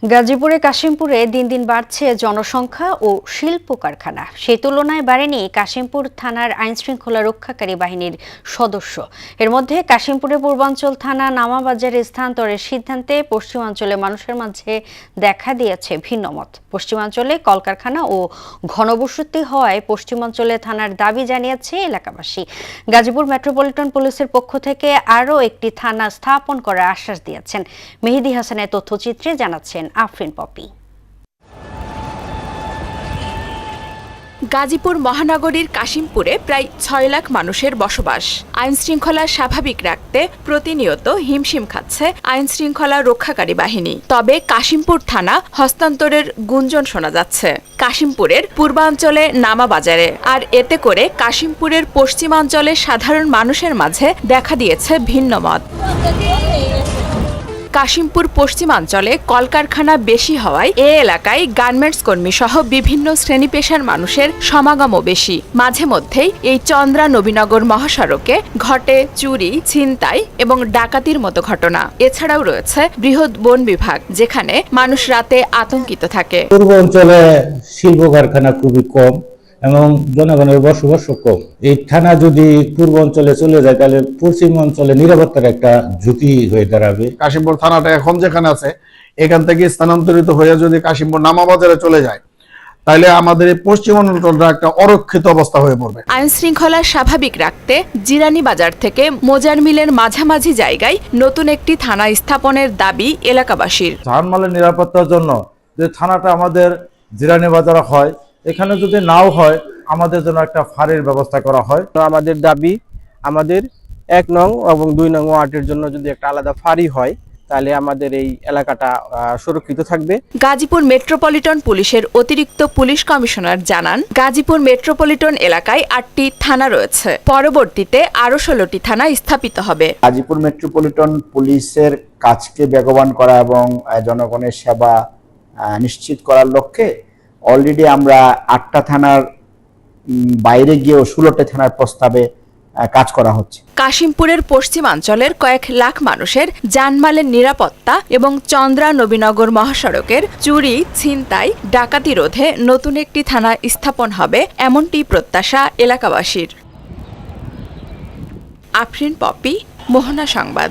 গাজীপুরে কাশিমপুরে দিন দিন বাড়ছে জনসংখ্যা ও শিল্প কারখানা। সেই তুলনায় বাড়েনি কাশিমপুর থানার আইনশৃঙ্খলা রক্ষাকারী বাহিনীর সদস্য। এর মধ্যে কাশিমপুরের পূর্বাঞ্চল থানা নামাবাজারে স্থানান্তরের সিদ্ধান্তে পশ্চিমাঞ্চলে মানুষের মাঝে দেখা দিয়েছে ভিন্নমত। পশ্চিমাঞ্চলে কলকারখানা ও ঘনবসতি হওয়ায় পশ্চিমাঞ্চলে থানার দাবি জানিয়েছে এলাকাবাসী। গাজীপুর মেট্রোপলিটন পুলিশের পক্ষ থেকে আরও একটি থানা স্থাপন করার আশ্বাস দিয়েছেন। মেহেদী হাসানের তথ্যচিত্রে জানাচ্ছেন আফরিন পপি। গাজীপুর মহানগরীর কাশিমপুরে প্রায় ৬ লাখ মানুষের বসবাস। আইনশৃঙ্খলা স্বাভাবিক রাখতে প্রতিনিয়ত হিমশিম খাচ্ছে আইনশৃঙ্খলা রক্ষাকারী বাহিনী। তবে কাশিমপুর থানা হস্তান্তরের গুঞ্জন শোনা যাচ্ছে কাশিমপুরের পূর্বাঞ্চলে নামাবাজারে। আর এতে করে কাশিমপুরের পশ্চিমাঞ্চলে সাধারণ মানুষের মাঝে দেখা দিয়েছে ভিন্ন মত। কাশিমপুর পশ্চিমাঞ্চলে কলকারখানা বেশি হওয়ায় এ এলাকায় গার্মেন্টস কর্মী সহ বিভিন্ন শ্রেণী পেশার মানুষের সমাগমও বেশি। মাঝে মধ্যেই এই চন্দ্রা নবীনগর মহাসড়কে ঘটে চুরি, ছিনতাই এবং ডাকাতির মতো ঘটনা। এছাড়াও রয়েছে বৃহৎ বন বিভাগ, যেখানে মানুষ রাতে আতঙ্কিত থাকে। পূর্ব অঞ্চলে শিল্প কারখানা খুবই কম এবং জনগণের বসবাস কম। এই থানা যদি পূর্ব অঞ্চলে চলে যায় তাহলে পশ্চিম অঞ্চলে নিরাপত্তার একটা ঝুঁকি হয়ে দাঁড়াবে। কাশিমপুর থানাটা এখন যেখানে আছে এখান থেকে স্থানান্তরিত হয়ে যদি কাশিমপুর নামাবাজারে চলে যায় তাহলে আমাদের এই পশ্চিম অঞ্চলটা একটা অরক্ষিত অবস্থা হয়ে পড়বে। আইন শৃঙ্খলা স্বাভাবিক রাখতে জিরানি বাজার থেকে মোজার মিলের মাঝামাঝি জায়গায় নতুন একটি থানা স্থাপনের দাবি এলাকাবাসীর। জানমালের নিরাপত্তার জন্য যে থানাটা আমাদের জিরানি বাজারে হয়, এখানে যদি নাও হয় আমাদের জন্য একটা ফাঁড়ির ব্যবস্থা করা হয়। আমাদের দাবি, আমাদের ১ নং এবং ২ নং ওয়ার্ডের জন্য যদি একটা আলাদা ফাঁড়ি হয় তাহলে আমাদের এই এলাকাটা সুরক্ষিত থাকবে। গাজীপুর মেট্রোপলিটন পুলিশের অতিরিক্ত পুলিশ কমিশনার জানান, গাজীপুর মেট্রোপলিটন এলাকায় ৮টি থানা রয়েছে। পরবর্তীতে আরও ১৬টি থানা স্থাপিত হবে। গাজীপুর মেট্রোপলিটন পুলিশের কাজকে বেগবান করা এবং জনগণের সেবা নিশ্চিত করার লক্ষ্যে অলরেডি আমরা ৮টা থানার বাইরে গিয়েও ১৬টা থানার প্রস্তাবে কাজ করা হচ্ছে। কাশিমপুরের পশ্চিমাঞ্চলের কয়েক লাখ মানুষের জানমালের নিরাপত্তা এবং চন্দ্রা নবীনগর মহাসড়কের চুরি, ছিনতাই, ডাকাতি রোধে নতুন একটি থানা স্থাপন হবে, এমনটি প্রত্যাশা এলাকাবাসীর। আফরিন পপি, মোহনা সংবাদ।